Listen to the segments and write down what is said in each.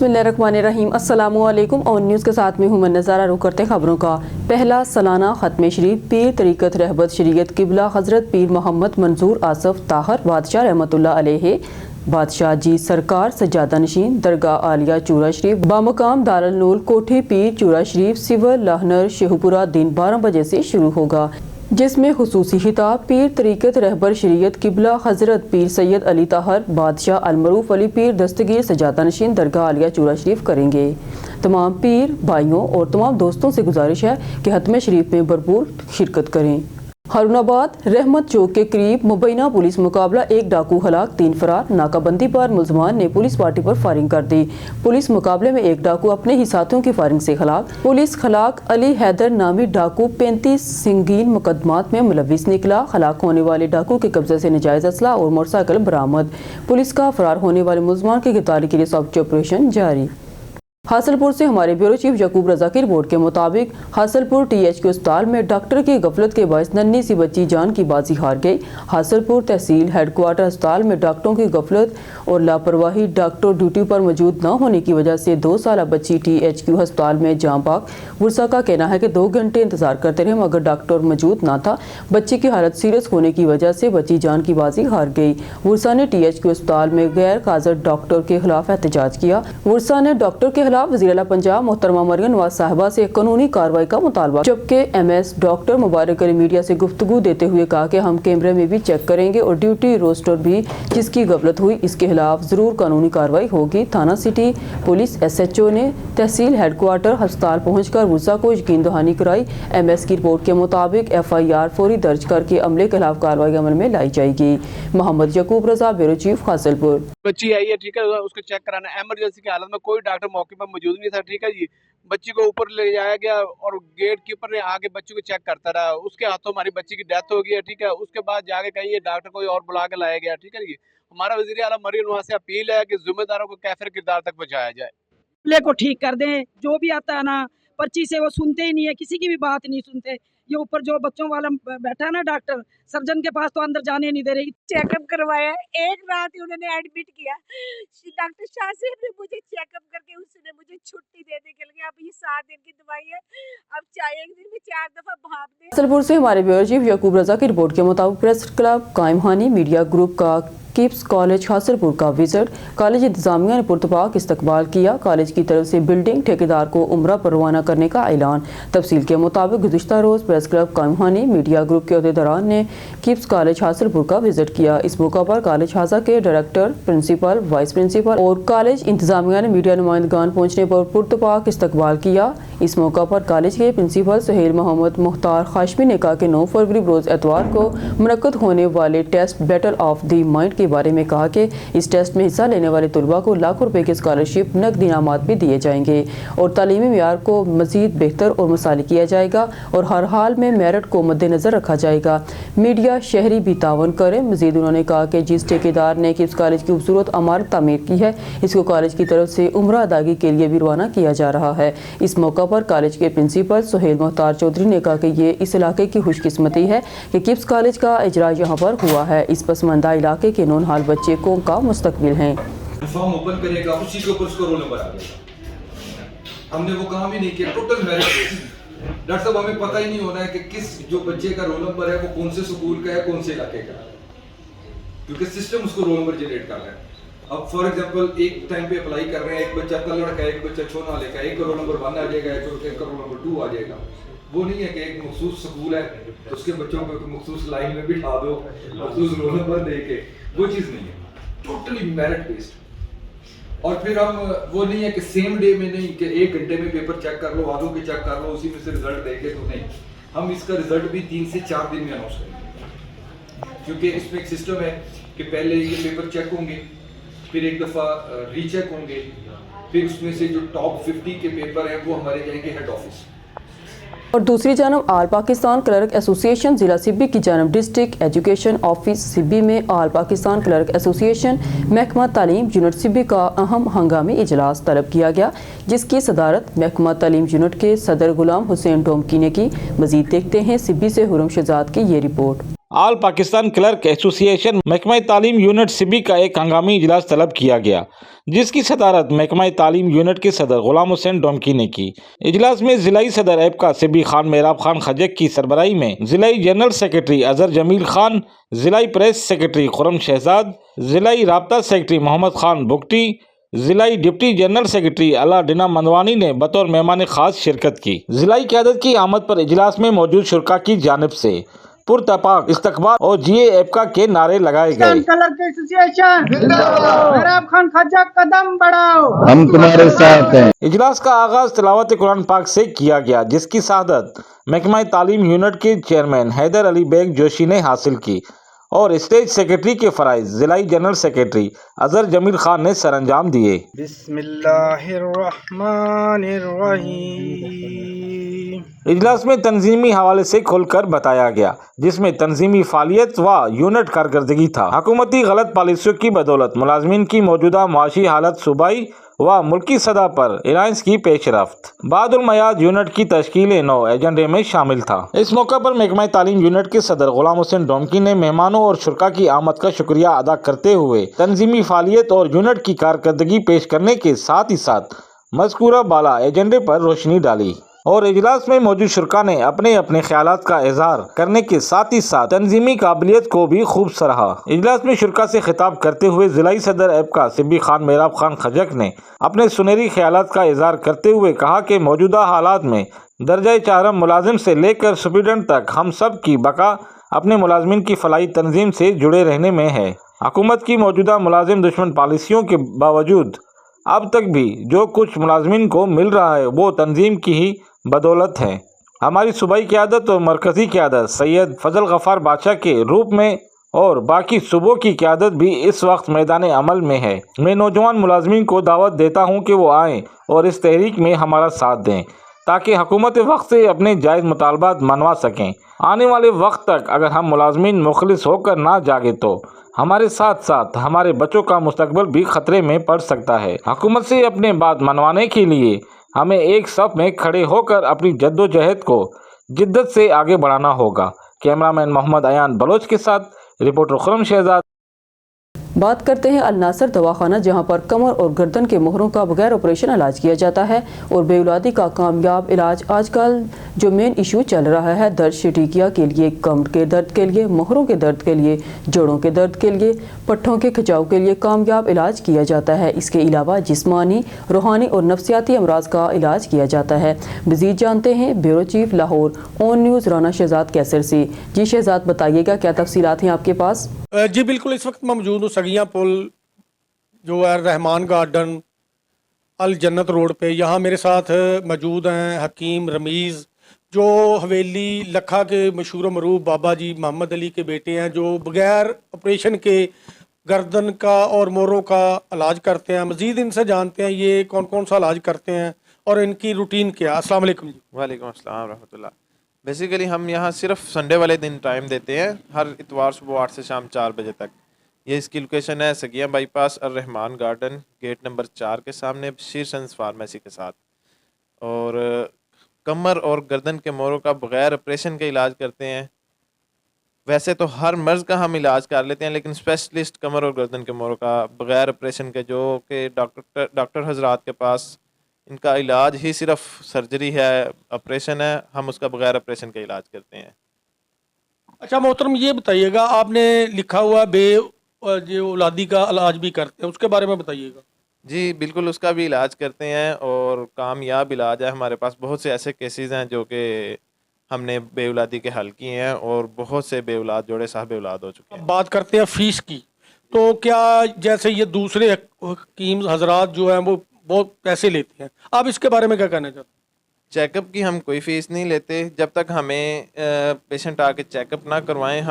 बिस्मिल्लाहिर्रहमानिर्रहीम। अस्सलामु अलैकुम। ऑन न्यूज़ के साथ में हूं मैं नज़ारा। रुख करते खबरों का। पहला सालाना ख़त्म शरीफ पीर तरीक़त रहबत शरीयत किबला हज़रत पीर मोहम्मद मंजूर आसफ ताहर बादशाह रहमतुल्लाह अलैहि बादशाह जी सरकार सज्जादा नशीन दरगाह आलिया चूरा शरीफ बामकाम दारुल नूर कोठी पीर चूरा शरीफ सिविल लाहनर शेखपुरा दिन 12 बजे से शुरू होगा, जिसमें खुसूसी खिताब पीर तरीक़त रहबर शरीयत किबला हज़रत पीर सैयद अली ताहर बादशाह अलमरूफ अली पीर दस्तगीर सजादा नशीन दरगाह आलिया चूरा शरीफ करेंगे। तमाम पीर भाइयों और तमाम दोस्तों से गुजारिश है कि खत्म शरीफ में भरपूर शिरकत करें। हारूनाबाद रहमत चौक के करीब मुबैना पुलिस मुकाबला, एक डाकू हलाक 3 फरार। नाकाबंदी पर मुलजमान ने पुलिस पार्टी पर फायरिंग कर दी। पुलिस मुकाबले में एक डाकू अपने ही साथियों की फायरिंग से हलाक। पुलिस खलाक अली हैदर नामी डाकू 35 संगीन मुकदमात में मुलविस निकला। हलाक होने वाले डाकू के कब्जे से नाजायज असला और मोटरसाइकिल बरामद। पुलिस का फरार होने वाले मुलजमान की गिरफ्तारी के लिए सर्च ऑपरेशन जारी। हासलपुर से हमारे ब्यूरो चीफ यकूब रजा की रिपोर्ट के मुताबिक हासलपुर THQ अस्पताल में डॉक्टर की गफलत के बायस नन्ही सी बच्ची जान की बाजी हार गई। हासलपुर तहसील हेडक्वार्टर अस्पताल में डॉक्टरों की गफलत और लापरवाही, डॉक्टर ड्यूटी पर मौजूद न होने की वजह से 2 साल बच्ची THQ अस्पताल में जाँ पाक। वर्षा का कहना है कि 2 घंटे इंतजार करते रहे मगर डॉक्टर मौजूद न था। बच्ची की हालत सीरियस होने की वजह से बच्ची जान की बाजी हार गई। वर्षा ने THQ अस्पताल में गैर हाजिर डॉक्टर के खिलाफ एहतजाज किया। वर्षा ने डॉक्टर के वज़ीर आला पंजाब मोहतरमा मरियम नवाज साहिबा से कानूनी कार्रवाई का मुतालबा, जबकि MS डॉक्टर मुबारक अली मीडिया से गुफ्तगू देते हुए कहा कि हम कैमरे में भी चेक करेंगे और ड्यूटी रोस्टर भी जिसकी गफलत हुई इसके खिलाफ जरूर कानूनी कार्रवाई होगी। थाना सिटी पुलिस SHO ने तहसील हेडक्वार्टर अस्पताल पहुंचकर वर्षा को यकीन दहानी कराई। MS की रिपोर्ट के मुताबिक FIR फौरी दर्ज करके अमले के खिलाफ कार्रवाई अमल में लाई जाएगी। मोहम्मद यकूब रजा, ब्यूरो चीफ, हासिलपुर। बच्ची आई है, ठीक है, उसको चेक कराना। इमरजेंसी की हालत में कोई डॉक्टर मौके पर मौजूद नहीं था, ठीक है जी। बच्ची को ऊपर ले जाया गया और गेट कीपर ने आगे बच्ची को चेक करता रहा। उसके हाथों हमारी बच्ची की डेथ हो गई है, ठीक है। उसके बाद जाके कहीं डॉक्टर कोई और बुला के लाया गया, ठीक है जी। हमारा वज़ीर आला मरियम नवाज से अपील है कि जिम्मेदारों को कैफिर किरदार तक पहुँचाया जाए। मामले को ठीक कर दें। जो भी आता है ना पर्ची से वो सुनते ही नहीं है, किसी की भी बात नहीं सुनते। ये ऊपर जो बच्चों वाला बैठा है ना डॉक्टर, सर्जन के पास तो अंदर जाने नहीं दे रही। चेकअप करवाया, एक रात ही उन्होंने एडमिट किया। डॉक्टर शाह साहब ने मुझे चेकअप करके उसने मुझे छुट्टी देने के लिए, अब ये 7 दिन की दवाई है, अब चाहे एक दिन में 4 दफा भाप दे। हासलपुर से हमारे ब्यूरो चीफ यकूब रजा की रिपोर्ट के मुताबिक प्रेस क्लब कायमहानी मीडिया ग्रुप का किप्स कॉलेज हासलपुर का विजिट। कॉलेज इंतजामिया ने पुरतपाक इस्तकबाल किया। कॉलेज की तरफ से बिल्डिंग ठेकेदार को उम्रा पर रवाना करने का ऐलान। तफसील के मुताबिक गुज़िश्ता रोज़ प्रेस क्लब कायमहानी मीडिया ग्रुप के अहदेदारान ने किप्स कॉलेज हासलपुर का विजिट किया। इस मौका पर कॉलेज हाजा के डायरेक्टर, प्रिंसिपल, वाइस प्रिंसिपल और कॉलेज इंतजामिया ने मीडिया नुमाइंदगान पहुँचने पर पुरतपाक इस्तकबाल किया। इस मौका पर कॉलेज के प्रिंसिपल सुहेल मोहम्मद मुख्तार खाशमी ने कहा कि 9 फरवरी रोज़ एतवार को मुनक्कद होने वाले test battle of the mind के बारे में कहा कि इस टेस्ट में हिस्सा लेने वाले तुलबा को लाखों रुपए की स्कॉलरशिप, नकद इनामात भी दिए जाएंगे और तालीमी मेयार को मजीद बेहतर और मसाली किया जाएगा और हर हाल में मेरिट को मद्देनजर रखा जाएगा। मीडिया शहरी भी तावन करें। मजीद उन्होंने कहा कि जिस ठेकेदार ने किप्स कॉलेज की खूबसूरत इमारत तामीर की है, इसको कॉलेज की तरफ से उम्रा अदायगी के लिए भी रवाना किया जा रहा है। इस मौका पर कॉलेज के प्रिंसिपल सुहेल मुख्तार चौधरी ने कहा कि ये इस इलाके की खुशकिस्मती है कि किप्स कॉलेज का इजरा यहाँ पर हुआ है। इस पसमंदा इलाके के नौनहाल बच्चे को का मुस्तकबिल है। फॉर्म ओपन करेगा, उसी के ऊपर उसको रोल नंबर आ जाएगा। हमने वो काम ही नहीं किया, टोटल मेरिट बेस्ड। डॉक्टर साहब हमें पता ही नहीं होना है कि किस जो बच्चे का रोल नंबर है वो कौन से स्कूल का है, कौन से इलाके का, क्योंकि सिस्टम उसको रोल नंबर जनरेट कर रहा है। अब फॉर एग्जांपल एक टाइम पे अप्लाई कर रहे हैं, एक बच्चा तलड़ का, एक बच्चा छोनाले का, एक का रोल नंबर 1 आ जाएगा, एक का रोल नंबर 2 आ जाएगा। वो नहीं है कि एक मखसूस स्कूल है तो उसके बच्चों को मखसूस लाइन में बिठा दो, मखसूस रोल नंबर दे के, वो चीज़ नहीं है। Totally merit based. और फिर हम वो नहीं है कि सेम डे में नहीं कि 1 घंटे में पेपर चेक कर लो, आधों के चेक कर लो, उसी में से रिजल्ट देखे, तो नहीं। हम इसका रिजल्ट भी 3 से 4 दिन में अनाउंस करेंगे, क्योंकि इसमें एक सिस्टम है कि पहले ये पेपर चेक होंगे, फिर एक दफ़ा रीचेक होंगे, फिर उसमें से जो टॉप 50 के पेपर हैं वो हमारे जाएंगे हेड ऑफिस। और दूसरी जानब आल पाकिस्तान क्लर्क एसोसिएशन जिला सिब्बी की जानब डिस्ट्रिक्ट एजुकेशन ऑफिस सिब्बी में आल पाकिस्तान क्लर्क एसोसिएशन महकमा तालीम यूनिट सिब्बी का अहम हंगामी इजलास तलब किया गया, जिसकी सदारत महकमा तालीम यूनिट के सदर गुलाम हुसैन डोमकी ने की। मजीद देखते हैं सिब्बी से हुरम शहजाद की ये रिपोर्ट। آل پاکستان کلرک ایسوسی ایشن محکمہ تعلیم یونٹ سبی کا ایک ہنگامی اجلاس طلب کیا گیا، جس کی صدارت محکمہ تعلیم یونٹ کے صدر غلام حسین ڈومکی نے کی۔ اجلاس میں ضلعی صدر ایپکا سبی خان میراب خان خجک کی سربراہی میں ضلعی جنرل سیکرٹری اظہر جمیل خان، ضلعی پریس سیکرٹری خرم شہزاد، ضلعی رابطہ سیکرٹری محمد خان بگٹی، ضلعی ڈپٹی جنرل سیکرٹری اللہ ڈنا مندوانی نے بطور مہمان خاص شرکت کی۔ ضلعی قیادت کی آمد پر اجلاس میں موجود شرکاء کی جانب سے پرتپاک استقبال اور جی اے ایپکا کے نعرے لگائے گئے۔ کلرک ایسوسی ایشن میراب خان خجک قدم بڑھاؤ، ہم تمہارے ساتھ ہیں۔ اجلاس کا آغاز تلاوت قرآن پاک سے کیا گیا، جس کی سعادت محکمہ تعلیم یونٹ کے چیئرمین حیدر علی بیگ جوشی نے حاصل کی اور اسٹیج سیکرٹری کے فرائض ضلعی جنرل سیکرٹری اظہر جمیل خان نے سر انجام دیے۔ بسم اللہ الرحمن الرحیم۔ اجلاس میں تنظیمی حوالے سے کھل کر بتایا گیا، جس میں تنظیمی فعالیت و یونٹ کارکردگی تھا۔ حکومتی غلط پالیسیوں کی بدولت ملازمین کی موجودہ معاشی حالت صوبائی و ملکی سطح پر الائنس کی پیش رفت بعد المیعاد یونٹ کی تشکیل نو ایجنڈے میں شامل تھا۔ اس موقع پر محکمہ تعلیم یونٹ کے صدر غلام حسین ڈومکی نے مہمانوں اور شرکاء کی آمد کا شکریہ ادا کرتے ہوئے تنظیمی فعالیت اور یونٹ کی کارکردگی پیش کرنے کے ساتھ ہی ساتھ مذکورہ بالا ایجنڈے پر روشنی ڈالی اور اجلاس میں موجود شرکاء نے اپنے اپنے خیالات کا اظہار کرنے کے ساتھ ہی ساتھ تنظیمی قابلیت کو بھی خوب سراہا۔ اجلاس میں شرکاء سے خطاب کرتے ہوئے ضلعی صدر ایپکا سبی خان میراب خان خجک نے اپنے سنہری خیالات کا اظہار کرتے ہوئے کہا کہ موجودہ حالات میں درجہ چہارم ملازم سے لے کر سپرنٹنڈنٹ تک ہم سب کی بقا اپنے ملازمین کی فلاحی تنظیم سے جڑے رہنے میں ہے۔ حکومت کی موجودہ ملازم دشمن پالیسیوں کے باوجود اب تک بھی جو کچھ ملازمین کو مل رہا ہے وہ تنظیم کی ہی بدولت ہے۔ ہماری صوبائی قیادت اور مرکزی قیادت سید فضل غفار بادشاہ کے روپ میں اور باقی صوبوں کی قیادت بھی اس وقت میدان عمل میں ہے۔ میں نوجوان ملازمین کو دعوت دیتا ہوں کہ وہ آئیں اور اس تحریک میں ہمارا ساتھ دیں تاکہ حکومت وقت سے اپنے جائز مطالبات منوا سکیں۔ آنے والے وقت تک اگر ہم ملازمین مخلص ہو کر نہ جاگے تو ہمارے ساتھ ساتھ ہمارے بچوں کا مستقبل بھی خطرے میں پڑ سکتا ہے۔ حکومت سے اپنے بات منوانے کے لیے ہمیں ایک صف میں کھڑے ہو کر اپنی جد و جہد کو جدت سے آگے بڑھانا ہوگا۔ کیمرامین محمد ایان بلوچ کے ساتھ رپورٹر خرم شہزاد۔ بات کرتے ہیں الناصر دواخانہ، جہاں پر کمر اور گردن کے مہروں کا بغیر آپریشن علاج کیا جاتا ہے اور بے اولادی کا کامیاب علاج آج کل جو مین ایشو چل رہا ہے، درد شٹیکیا کے لیے، کمر کے درد کے لیے، مہروں کے درد کے لیے، جوڑوں کے درد کے لیے، پٹھوں کے کھچاؤ کے لیے کامیاب علاج کیا جاتا ہے۔ اس کے علاوہ جسمانی، روحانی اور نفسیاتی امراض کا علاج کیا جاتا ہے۔ مزید جانتے ہیں بیورو چیف لاہور اون نیوز رانا شہزاد کیسر سے۔ جی شہزاد، بتائیے گا کیا تفصیلات ہیں آپ کے پاس؟ جی بالکل، اس وقت میں موجود ہوں سگیاں پل جو ہے رحمان گارڈن الجنت روڈ پہ۔ یہاں میرے ساتھ موجود ہیں حکیم رمیز، جو حویلی لکھا کے مشہور و معروف بابا جی محمد علی کے بیٹے ہیں، جو بغیر آپریشن کے گردن کا اور موروں کا علاج کرتے ہیں۔ مزید ان سے جانتے ہیں یہ کون کون سا علاج کرتے ہیں اور ان کی روٹین کیا۔ السلام علیکم جی۔ وعلیکم السلام ورحمۃ اللہ۔ بیسیکلی ہم یہاں صرف سنڈے والے دن ٹائم دیتے ہیں، ہر اتوار صبح 8 سے شام 4 بجے تک۔ یہ اس کی لوکیشن ہے Saggian bypass Al-Rehman garden, gate number 4 کے سامنے، بشیر سنس فارمیسی کے ساتھ۔ اور کمر اور گردن کے موروں کا بغیر آپریشن کے علاج کرتے ہیں۔ ویسے تو ہر مرض کا ہم علاج کر لیتے ہیں، لیکن اسپیشلسٹ کمر اور گردن کے موروں کا بغیر آپریشن کے، جو کہ ڈاکٹر حضرات کے پاس ان کا علاج ہی صرف سرجری ہے، آپریشن ہے، ہم اس کا بغیر آپریشن کا علاج کرتے ہیں۔ اچھا محترم، یہ بتائیے گا، آپ نے لکھا ہوا بے جو اولادی کا علاج بھی کرتے ہیں، اس کے بارے میں بتائیے گا۔ جی بالکل، اس کا بھی علاج کرتے ہیں اور کامیاب علاج ہے۔ ہمارے پاس بہت سے ایسے کیسز ہیں جو کہ ہم نے بے اولادی کے حل کیے ہیں اور بہت سے بے اولاد جوڑے صاحب اولاد ہو چکے ہیں۔ بات کرتے ہیں فیس کی، تو کیا جیسے یہ دوسرے حکیم حضرات جو ہیں وہ بہت پیسے لیتے ہیں، آپ اس کے بارے میں کیا کہنا چاہتے ہیں؟ چیک اپ کی ہم کوئی فیس نہیں لیتے جب تک ہمیں پیشنٹ آ کے چیک اپ نہ کروائیں۔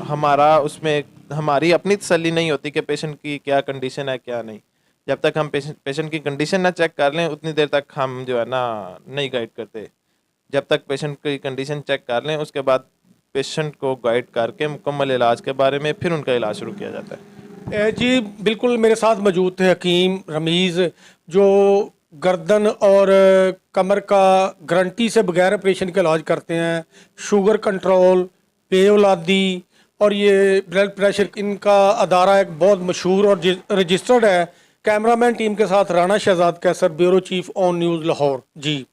ہمارا اس میں ہماری اپنی تسلی نہیں ہوتی کہ پیشنٹ کی کیا کنڈیشن ہے کیا نہیں۔ جب تک ہم پیشنٹ کی کنڈیشن نہ چیک کر لیں اتنی دیر تک ہم جو ہے نا نہیں گائیڈ کرتے۔ جب تک پیشنٹ کی کنڈیشن چیک کر لیں اس کے بعد پیشنٹ کو گائیڈ کر کے مکمل علاج کے بارے میں پھر ان کا علاج شروع کیا جاتا ہے۔ جی بالکل، میرے ساتھ موجود تھے حکیم رمیز، جو گردن اور کمر کا گارنٹی سے بغیر آپریشن کا علاج کرتے ہیں، شوگر کنٹرول، بے اولادی और ये ब्लड प्रेशर इनका अदारा एक बहुत मशहूर और रजिस्टर्ड है। कैमरामैन टीम के साथ Rana Shahzad Qaiser, bureau chief on news Lahore. जी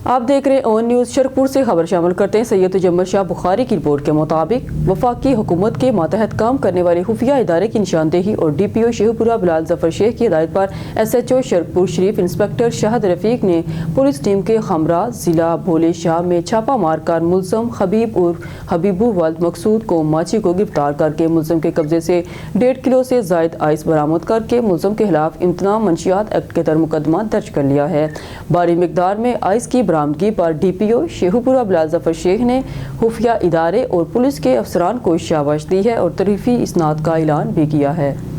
आप देख रहे हैं ऑन न्यूज़। शरकपुर से खबर शामिल करते हैं। सैयद जम्मल शाह बुखारी की रिपोर्ट के मुताबिक वफाकी हुकूमत के मातहत काम करने वाले खुफिया इदारे की निशानदेही और DPO शेखपुरा बिलाल जफर शेख की हिदायत पर SHO शरकपुर शरीफ इंस्पेक्टर शाहद रफीक ने पुलिस टीम के हमरा जिला भोले शाह में छापा मारकर मुलजम हबीब उर्फ हबीबू वल्द मकसूद को माची को गिरफ्तार करके मुलजम के कब्जे से 1.5 किलो से जायद आइस बरामद करके मुलजम के खिलाफ इम्तना मंशियात एक्ट के तहत मुकदमा दर्ज कर लिया है। भारी मिकदार में आइस की बरामदगी पर DPO शेखपुरा बिलाल जफर शेख ने खुफिया इदारे और पुलिस के अफसरान को शाबाश दी है और तरीफी इसनाद का ऐलान भी किया है।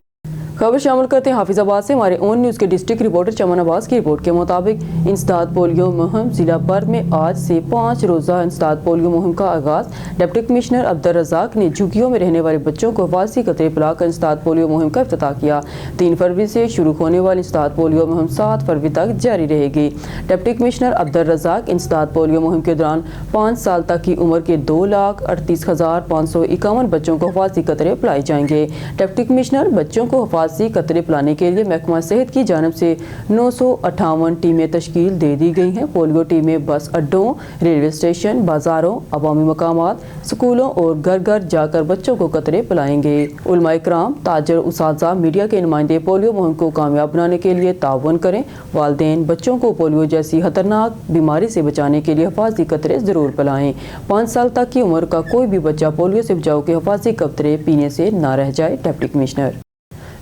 खबर शामिल करते हैं हाफिजाबाद से। हमारे ऑन न्यूज़ के डिस्ट्रिक्ट रिपोर्टर चमन अब्बास की रिपोर्ट के मुताबिक इंसदाद पोलियो मुहिम जिला भर में आज से 5 रोज़ा इंसदाद पोलियो मुहिम का आगाज़। डिप्टी कमिश्नर अब्दुल रज़ाक ने झुग्गियों में रहने वाले बच्चों को हिफाजती कतरे पिलाकर इंसदाद पोलियो मुहिम का इफ्तिताह किया। 3 फरवरी से शुरू होने वाली इंसदाद पोलियो मुहिम 7 फरवरी तक जारी रहेगी। डिप्टी कमिश्नर अब्दुल रज़ाक इंसदाद पोलियो मुहिम के दौरान 5 साल तक की उम्र के 2,38,551 बच्चों को हिफाजती कतरे पिलाए जाएंगे। डिप्टी कमिश्नर बच्चों को कतरे पिलाने के लिए महकमा सेहत की जानिब से 958 टीमें तश्कील दे दी गई हैं। पोलियो टीमें बस अड्डों, रेलवे स्टेशन, बाजारों, अवामी मकामात, स्कूलों और घर घर जाकर बच्चों को कतरे पिलाएंगे। उलमाए कराम, ताजर, उस्ताज़ा, मीडिया के नुमाइंदे पोलियो मुहिम को कामयाब बनाने के लिए ताउन करें। वालिदैन बच्चों को पोलियो जैसी खतरनाक बीमारी से बचाने के लिए हिफाजती कतरे ज़रूर पिलाएं। 5 साल तक की उम्र का कोई भी बच्चा पोलियो से बचाव के हिफाजती कतरे पीने से ना रह जाए। डिप्टी कमिश्नर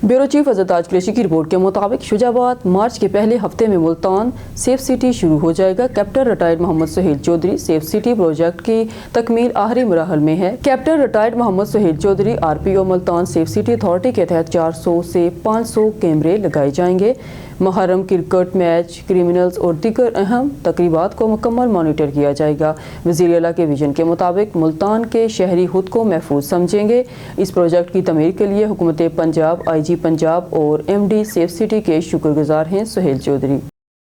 ब्यूरो चीफ हज़रत ताज कुरैशी की रिपोर्ट के मुताबिक शुजाबाद मार्च के पहले हफ्ते में मुल्तान सेफ सिटी शुरू हो जाएगा। Captain retired Muhammad Suhail Chaudhry safe city project की तकमील आखिरी मराहल में है। Captain retired Muhammad Suhail Chaudhry RPO Multan safe city authority के तहत 400 से 500 कैमरे लगाए जाएंगे। मुहर्रम क्रिकेट मैच, क्रिमिनल्स और दीगर अहम तकरीबात को मुकम्मल मॉनिटर किया जाएगा। वज़ीर आला के विजन के मुताबिक मुल्तान के शहरी खुद को महफूज समझेंगे। इस प्रोजेक्ट की तमीर के लिए हुकूमत पंजाब, IG पंजाब और MD सेफ सिटी के शुक्रगुजार हैं सुहेल चौधरी।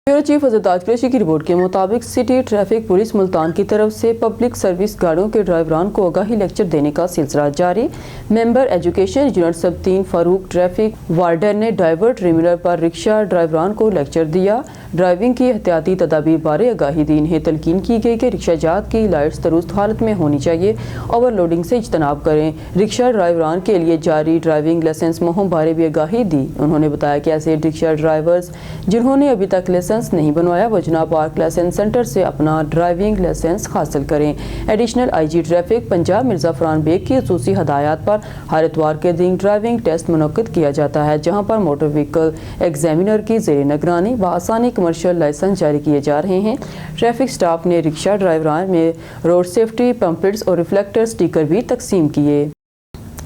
ब्यूरो चीफ हज़रत ताज कुरैशी की रिपोर्ट के मुताबिक सिटी ट्रैफिक पुलिस मुल्तान की तरफ से पब्लिक सर्विस गाड़ियों के ड्राइवरान को आगाही लेक्चर देने का सिलसिला जारी। मेंबर एजुकेशन यूनिट सब 3 फारूक ट्रैफिक वार्डन ने डाइवर टर्मिनल पर रिक्शा ड्राइवरान को लेक्चर दिया। ड्राइविंग की एहतियाती तदाबीर बारे आगाही दी। इन्हें तलकीन की गई कि रिक्शा जात की लाइट्स दुरुस्त हालत में होनी चाहिए, ओवरलोडिंग से इज्तनाब करें। रिक्शा ड्राइवरान के लिए जारी ड्राइविंग लाइसेंस मुहिम बारे भी आगाही दी। उन्होंने बताया कि ऐसे रिक्शा ड्राइवर्स जिन्होंने अभी तक लाइसेंस नहीं बनवाया वो जना पार्क लाइसेंस सेंटर से अपना ड्राइविंग लाइसेंस हासिल करें। Additional IG traffic Punjab Mirza Farhan Baig की खुसूसी हदायत पर हर इतवार के दिन ड्राइविंग टेस्ट मुनक्किद किया जाता है, जहां पर मोटर व्हीकल एग्जामिनर की ज़ेर निगरानी बआसानी कमर्शियल लाइसेंस जारी किए जा रहे हैं। ट्रैफिक स्टाफ ने रिक्शा ड्राइवरान में रोड सेफ्टी पैम्पलेट्स और रिफ्लेक्टर स्टिकर भी तकसीम किए।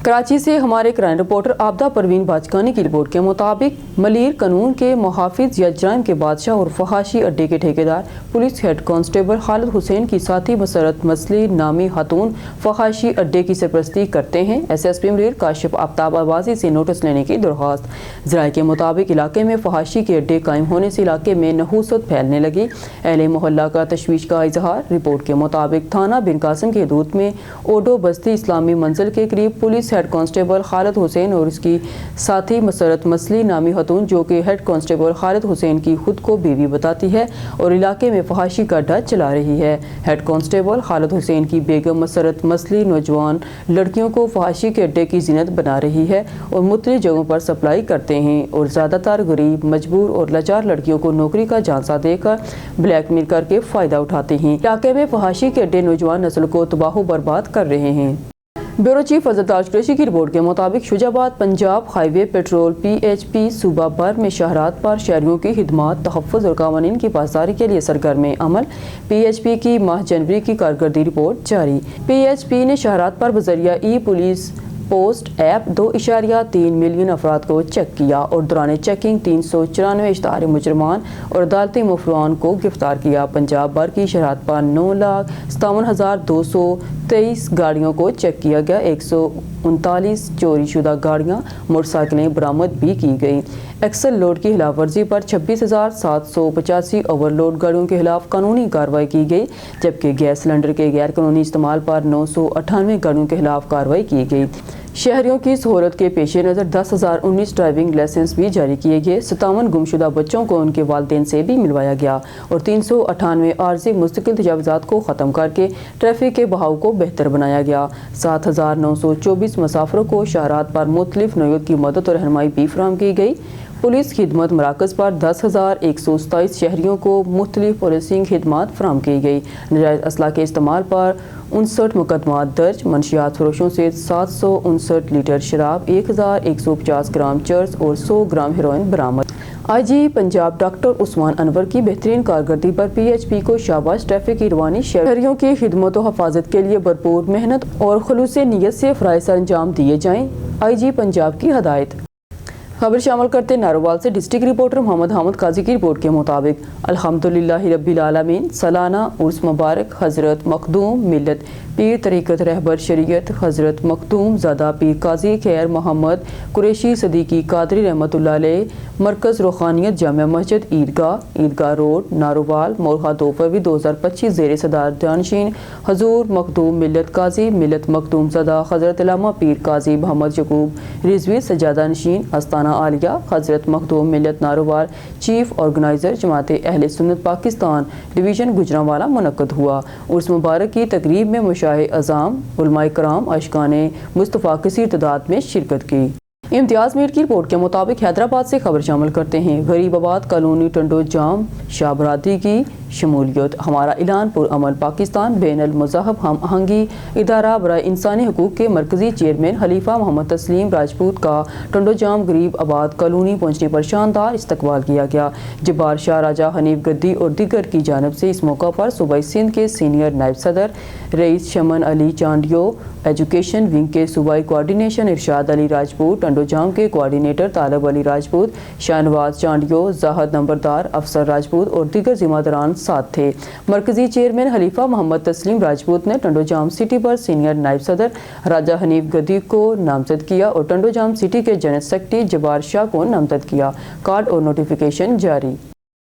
कराची से हमारे क्राइम रिपोर्टर आबदा परवीन बाजकानी की रिपोर्ट के मुताबिक मलीर कानून के मुहाफिज या जराइम के बादशाह और फहाशी अड्डे के ठेकेदार police head constable Khalid Hussain की साथी मसरत मसली नामी खातून फहाशी अड्डे की सरपरस्ती करते हैं। SSP मलीर काशिफ आफ्ताब आवाज़ी से नोटिस लेने की दरख्वास्त। ज़राए के मुताबिक इलाके में फहाशी के अड्डे कायम होने से इलाके में नहूसत फैलने लगी। अहले मोहल्ला का तशवीश का इजहार। रिपोर्ट के मुताबिक थाना बिन कासिम के हदूद में ओडो बस्ती इस्लामी मंजिल के करीब police head constable Khalid Hussain और उसकी साथी मसरत मसली नामी खतून जो कि हेड कांस्टेबल खालिद हुसैन की खुद को बीवी बताती है और इलाके में फहाशी का अड्डा चला रही है। हेड कांस्टेबल खालिद हुसैन की बेगम मसरत मसली नौजवान लड़कियों को फहाशी के अड्डे की जिनत बना रही है और मुख्तलिफ जगहों पर सप्लाई करते हैं और ज़्यादातर गरीब, मजबूर और लाचार लड़कियों को नौकरी का झांसा देकर ब्लैकमेल करके फ़ायदा उठाते हैं। इलाके में फहाशी के अड्डे नौजवान नस्ल को तबाह बर्बाद कर रहे हैं। ब्यूरो चीफ हज़रत ताज कुरैशी की रिपोर्ट के मुताबिक Shujabad Punjab highway petrol PHP सूबा भर में शहरात पर शहरियों की खिदमात, तहफ़्फ़ुज़ और क़वानीन की पासदारी के लिए सरगर्म अमल। PHP की माह जनवरी की कारकर्दगी रिपोर्ट जारी। PHP ने शहरात पर बज़रिया ई पुलिस पोस्ट ऐप 2.3 मिलियन अफराद को चेक किया और दौरान चेकिंग 394 इश्तहारी मुजरमान और अदालती मुफररान को गिरफ्तार किया। पंजाब भर की शराहत पर 9,57,223 गाड़ियों को चेक किया गया। 139 चोरी शुदा गाड़ियाँ मोटरसाइकिलें बरामद भी की गई। एक्सल लोड की खिलाफ वर्जी पर 26,785 ओवरलोड गाड़ियों के खिलाफ कानूनी कार्रवाई की गई, जबकि गैस सिलेंडर के गैर कानूनी इस्तेमाल पर 998 गाड़ियों के खिलाफ कार्रवाई की गई। शहरियों की सहूलत के पेश नज़र 10,019 ड्राइविंग लाइसेंस भी जारी किए गए। 57 गुमशुदा बच्चों को उनके वालिदैन से भी मिलवाया गया और 398 आर्जी मुस्तकिल तजावुज़ात को ख़त्म करके ट्रैफिक के बहाव को बेहतर बनाया गया। 7,924 मुसाफिरों को शहरात पर मुख्तलिफ नौयत की मदद और रहनुमाई भी फराहम की गई। पुलिस खिदमत मराकज़ पर 10,127 शहरियों को मुख्तलिफ पुलिसिंग खिदमात फराहम की गई। नाजायज़ असला के इस्तेमाल पर 59 मुकदमा दर्ज। मंशियात फरोशों से 759 लीटर शराब, 1,150 ग्राम चर्स और 100 ग्राम हेरोइन बरामद। आईजी पंजाब डॉक्टर उस्मान अनवर की बेहतरीन कारकर्दगी पर पीएचपी को शाबाश। ट्रैफिक की रवानी शहरियों की खिदमत और हफाजत के लिए भरपूर मेहनत और खुलूस नियत से फ़राइज़ अंजाम दिए जाएँ। आईजी पंजाब की हदायत। खबर शामिल करते नारोवाल से डिस्ट्रिक्ट रिपोर्टर मोहम्मद हामिद काजी की रिपोर्ट के मुताबिक अल्हम्दुलिल्लाह रब्बिल आलमीन सालाना उर्स मुबारक हज़रत मखदूम मिल्लत पीर तरीक़त रहबर शरीयत हज़रत मखदूम ज़ादा पीर काजी खैर मोहम्मद कुरैशी सदीकी कादरी रहमतुल्लाह अलैह मरकज़ रूहानियत जामिया मस्जिद ईदगाह रोड नारोवाल मोरहा 2 फरवरी 2025 ज़ेर सदारत जानशीन हजूर मखदूम मिल्लत काजी मिल्लत मखदूम ज़ादा हज़रत अल्लामा पीर काजी मोहम्मद यकूब रिजवी सज्जादा नशीन आस्ताना आलिया हज़रत मखदूम मिल्लत नारोवाल चीफ ऑर्गेनाइज़र जमात अहले सुन्नत पाकिस्तान डिवीज़न गुजरांवाला मुनक्कद हुआ। उर्स मुबारक की तकरीब में मुशाह अज़ाम उलमाए कराम अशकाने मुस्तफ़ा कसीर तादाद में शिरकत की। इम्तियाज़ मीर की रिपोर्ट के मुताबिक हैदराबाद से खबर शामिल करते हैं। गरीबाबाद कॉलोनी टंडो जाम शाह बरादरी की शमूलियत। हमारा ऐलान पुरअमल पाकिस्तान बैनुल मज़हब हम आहंगी इदारा बराए इंसानी हकूक़ के मरकज़ी चेयरमैन खलीफा मोहम्मद तस्लीम राजपूत का टंडो जाम गरीब आबाद कॉलोनी पहुँचने पर शानदार इस्तकबाल किया गया। जब्बार शाह राजा हनीफ गद्दी और दीगर की जानब से इस मौका पर सूबाई सिंध के सीनियर नायब सदर रईस शमन अली चांडियो, एजुकेशन विंग के सूबाई कोऑर्डिनेशन इरशाद अली राजपूत, टंडो जाम के कोऑर्डिनेटर तालब अली राजपूत, शाहनवाज चांडियो, जाहद नंबरदार, अफसर राजपूत और दीगर जिम्मेदारान साथ थे। मरकजी चेयरमैन खलीफा मोहम्मद तस्लीम राजपूत ने टंडो जाम सिटी पर सीनियर नायब सदर राजा हनीफ गद्दी को नामजद किया और टंडो जाम सिटी के जनरल सेक्रेटरी जब्बार शाह को नामजद किया। कार्ड और नोटिफिकेशन जारी।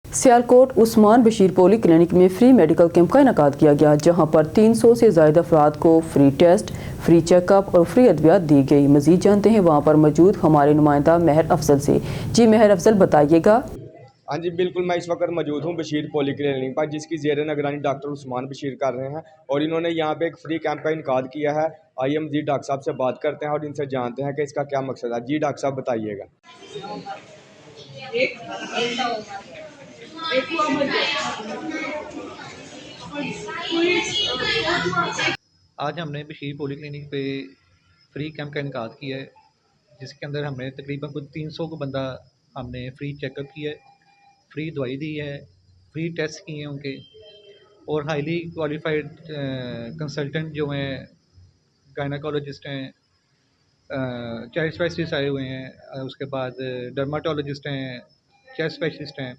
सियालकोट उस्मान बशीर पोली क्लिनिक में फ्री मेडिकल कैंप का इनेकाद किया गया, जहां पर 300 से ज़ायद अफराद को फ्री टेस्ट, फ्री चेकअप और फ्री अद्वियात दी गई। मज़ीद जानते हैं वहां पर मौजूद हमारे नुमाइंदा महर अफजल से। जी महर अफजल, बताइएगा। हाँ जी बिल्कुल, मैं इस वक्त मौजूद हूँ बशीर पोली क्लिनिक पर, जिसकी ज़ेर निगरानी डॉक्टर उस्मान बशीर कर रहे हैं और इन्होंने यहाँ पे एक फ्री कैंप का इनेकाद किया है। आइए हम जी डॉक्टर साहब से बात करते हैं और इनसे जानते हैं कि इसका क्या मकसद है। जी डॉक्टर साहब बताइएगा। आज हमने बशीर पोली क्लिनिक पे फ्री कैंप का इनेकाद किया है, जिसके अंदर हमने तकरीबन कुछ 300 को बंदा हमने फ्री चेकअप किया है, फ्री दवाई दी है, फ्री टेस्ट किए हैं उनके, और हाईली क्वालिफाइड कंसल्टेंट जो हैं, गायनाकोलॉजिस्ट हैं, चाइल्ड स्पेशलिस्ट आए हुए हैं, उसके बाद डर्माटोलॉजिस्ट हैं, चेस्ट स्पेशलिस्ट हैं।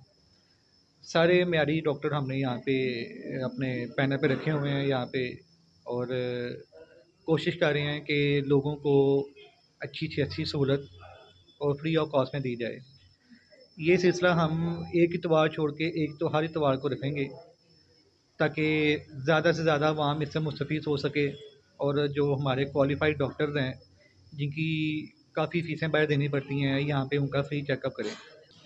सारे मेयारी डॉक्टर हमने यहाँ पे अपने पैनल पे रखे हुए हैं यहाँ पे, और कोशिश कर रहे हैं कि लोगों को अच्छी से अच्छी सहूलत और फ्री ऑफ कॉस्ट में दी जाए। ये सिलसिला हम एक इतवार छोड़ के एक तो हर इतवार को रखेंगे, ताकि ज़्यादा से ज़्यादा आवाम इससे मुस्तफ़ीद हो सके, और जो हमारे क्वालिफाइड डॉक्टर्स हैं जिनकी काफ़ी फ़ीसें बाहर देनी पड़ती हैं, यहाँ पे उनका फ्री चेकअप करें।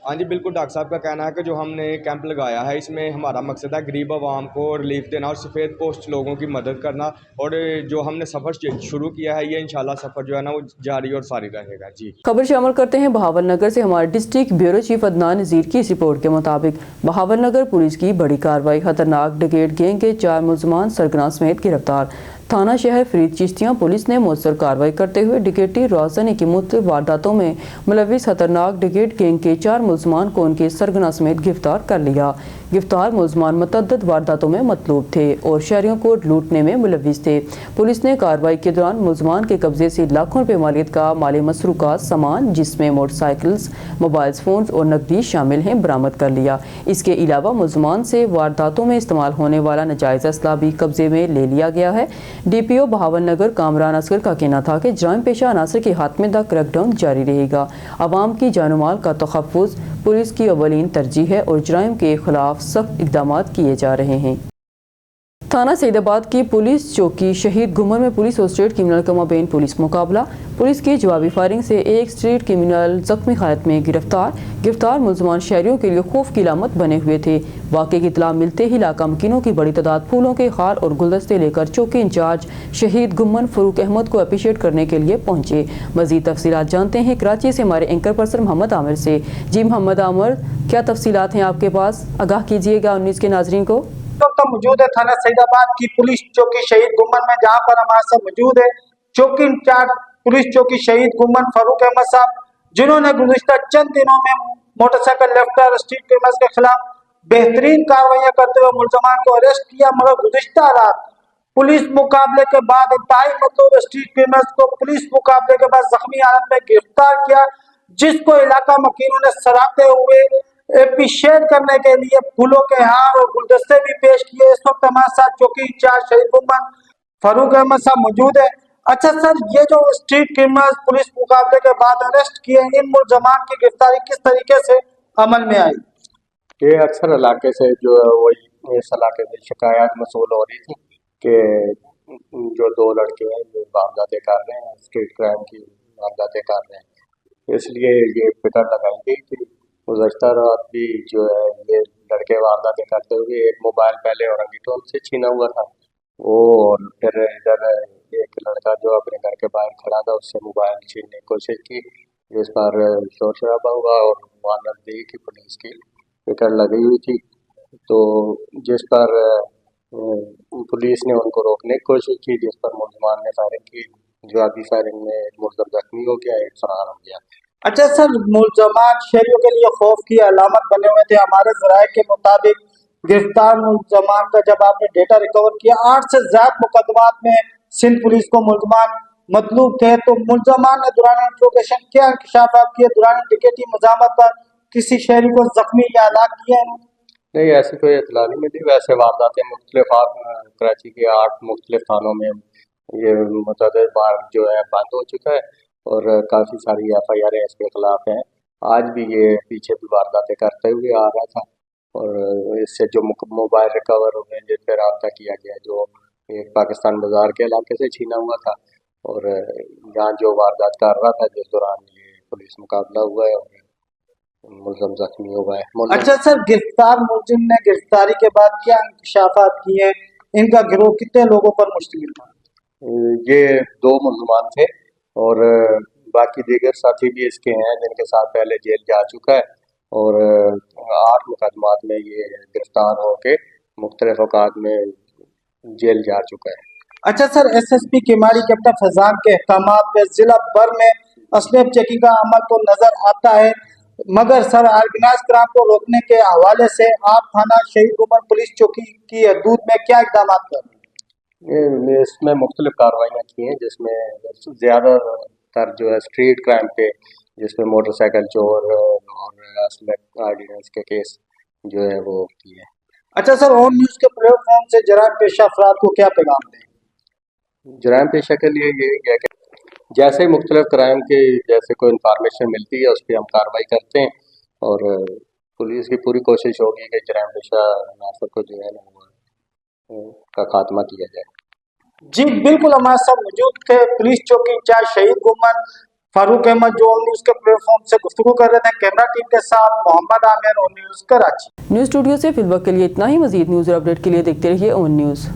हाँ जी बिल्कुल, डॉक्टर साहब का कहना है कि जो हमने कैंप लगाया है इसमें हमारा मकसद है गरीब आवाम को रिलीफ देना और सफ़ेद पोस्ट लोगों की मदद करना, और जो हमने सफ़र शुरू किया है ये इंशाल्लाह सफ़र जो है ना वो जारी और सारी रहेगा। जी खबर शामिल करते हैं बहावल नगर से। हमारे डिस्ट्रिक्ट ब्यूरो चीफ अदनान नज़ीर की इस रिपोर्ट के मुताबिक बहावल नगर पुलिस की बड़ी कार्रवाई, खतरनाक डकैत गैंग के 4 मुलजमान सरगना समेत गिरफ्तार। थाना शहर फरीद चिश्तियाँ पुलिस ने मौसर कार्रवाई करते हुए डिकेटी राजधानी की मुख्तलिफ वारदातों में मुलविस खतरनाक डिकेट गैंग के 4 मुलजमान को उनके सरगना समेत गिरफ्तार कर लिया। गिरफ्तार मुलजमान मतअद्दद वारदातों में मतलूब थे और शहरियों को लूटने में मुलविस थे। पुलिस ने कार्रवाई के दौरान मुलजमान के कब्जे से लाखों रुपए मालियत का माली मसरूकात सामान जिसमें मोटरसाइकिल्स, मोबाइल फोन और नकदी शामिल हैं बरामद कर लिया। इसके अलावा मुलजमान से वारदातों में इस्तेमाल होने वाला नाजायज असला भी कब्जे में ले लिया गया है। DPO बहावन नगर कामरान असगर का कहना था कि जराइम पेशा अनासर के खात्मे तक क्रैकडाउन जारी रहेगा। आवाम की जानमाल का तहफ़्फ़ुज़ पुलिस की अवलीन तरजीह है और जराइम के खिलाफ सख्त इक़दाम किए जा रहे हैं। थाना सईदाबाद की पुलिस चौकी शहीद गुमर में पुलिस और स्ट्रीट क्रिमिनल का माबैन पुलिस मुकाबला। पुलिस की जवाबी फायरिंग से एक स्ट्रीट क्रिमिनल जख्मी हालत में गिरफ्तार मुलजमान शहरियों के लिए खौफ की अलामत बने हुए थे। वाक़े की इत्तला मिलते ही इलाका मकीनों की बड़ी तादाद फूलों के हार और गुलदस्ते लेकर चौकी इंचार्ज शहीद गुमन फरूक अहमद को अप्रिशिएट करने के लिए पहुंचे। मज़ीद तफसीलात जानते हैं कराची से हमारे एंकर पर्सन मोहम्मद आमिर से। जी मोहम्मद आमिर, क्या तफसीलात हैं आपके पास? आगाह कीजिएगा 19 के नाजरीन को। तो मौजूद है थाना सईदाबाद की पुलिस चौकी शहीद गुमन में, जहां पर हमारे साथ मौजूद है चौकी इंचार्ज पुलिस चौकी शहीद गुमन फरूक अहमद साहब, जिन्होंने गुज़िश्ता चंद दिनों में मोटरसाइकिल लेफ्टर स्ट्रीट क्रिमिनल्स के खिलाफ बेहतरीन कार्रवाइयां करते हुए मुलजमान को अरेस्ट किया। मगर गुज़िश्ता रात पुलिस मुकाबले के बाद इंतहाई मतलूब स्ट्रीट क्रिमिनल्स को पुलिस मुकाबले के बाद जख्मी हालत में गिरफ्तार किया, जिसको इलाका मकीनों ने सराहते हुए एप्रिशिएट करने के लिए फूलों के हार और गुलदस्ते भी पेश किए। इस वक्त हमारे साथ चौकी इंचार्ज शहीद गुमन फरूक अहमद साहब मौजूद है। अच्छा सर, ये जो स्ट्रीट क्रिमिनल्स पुलिस मुकाबले के बाद अरेस्ट किए, इन मुलजमान की गिरफ्तारी किस तरीके से अमल में आई? ये अक्सर इलाके से जो है वही इस इलाके में शिकायत मसूल हो रही थी कि जो 2 लड़के हैं जो वारदातें कर रहे हैं, स्ट्रीट क्राइम की वारदातें कर रहे हैं, इसलिए ये फिक्र लगाई गई कि गुज़श्ता रात भी जो है ये लड़के वारदातें करते हुए एक मोबाइल पहले औरंगीटोन से छीना हुआ था वो, और फिर इधर एक लड़का जो अपने घर के बाहर खड़ा था उससे मोबाइल छीनने की कोशिश की, जिस पर शोर शराबा हुआ और वहाँ नज़दीक ही पुलिस की फिक्र लगी हुई थी, तो जिस पर पुलिस ने उनको रोकने की कोशिश की, जिस पर मुलजमान ने फायरिंग की। जवाबी फायरिंग में मुलजम जख्मी हो गया, एक फरार हो गया। अच्छा सर, मुलजमान शहरियों के लिए खौफ की अलामत बने हुए थे। हमारे ज़राए के मुताबिक गिरफ्तार मुलजमान का जब आपने डेटा रिकवर किया, 8 से ज्यादा मुकदमात में सिंध पुलिस को मुलजमान मतलूब थे, तो मुलजमान ने दौरान इंट्रोगेशन क्या इंकशाफात किए? दौरान टिकटी मजामत पर किसी शहरी को जख्मी या हलाक किया? नहीं, ऐसी कोई इतला नहीं मिली। वैसे वारदातें मुख्तलिफ कराची के 8 मुख्तलिफ थानों में ये मुतअद्दिद बार जो है बंद हो चुका है और काफ़ी सारी FIR इसके खिलाफ हैं। आज भी ये पीछे भी वारदातें करते हुए आ रहा था और इससे जो मोबाइल रिकवर हुए जिस पर रब्ता किया गया, जो एक पाकिस्तान बाजार के इलाके से छीना हुआ था और यहाँ जो वारदात कर रहा था, जिस दौरान ये पुलिस मुकाबला हुआ है और मुलजम जख्मी हुआ है। अच्छा सर, गिरफ्तार मुलजिम ने गिरफ्तारी के बाद क्या इंकशाफात किए? इनका गिरोह कितने लोगों पर मुश्तमिल था? ये 2 मुलजमान थे और बाकी दीगर साथी भी इसके हैं जिनके साथ पहले जेल जा चुका है और 8 मुकदमात में ये गिरफ्तार होके मुख्तलिफ औकात में जेल जा चुका है। अच्छा sir, SSP Kimadi captain Faizan के अहकामात पे जिला भर में असलेब चेकिंग का अमल तो नजर आता है, मगर सर ऑर्गेनाइज क्राइम को रोकने के हवाले से आप थाना शहीद गुमन पुलिस चौकी की हदूद में क्या इक़दाम कर रहे हैं? इसमें मुख्तलिफ कार्रवाइयाँ की हैं, जिसमें ज़्यादातर जो है स्ट्रीट क्राइम पे, जिसमें मोटरसाइकिल चोर और असलह आर्डिनेंस के केस जो है वो किए। अच्छा सर, ऑन न्यूज़ के प्लेटफॉर्म से जराइम पेशा अफराद को क्या पैगाम दें? जराइम पेशा के लिए ये है कि जैसे मुख्तलिफ क्राइम की जैसे कोई इन्फॉर्मेशन मिलती है उस पर हम कार्रवाई करते हैं और पुलिस की पूरी कोशिश होगी कि जराइम पेशा अनासर को जो है ना का खात्मा किया जाए। जी बिल्कुल, हमारे साथ मौजूद थे पुलिस चौकी इंचार्ज शहीद गुमन फारूक अहमद, जो ऑन न्यूज़ के प्लेटफॉर्म से गुफ्तगू कर रहे थे। कैमरा टीम के साथ Muhammad Amir, on news Karachi. News studio से फिलहाल के लिए इतना ही। मजीद न्यूज़ और अपडेट के लिए देखते रहिए ऑन न्यूज़।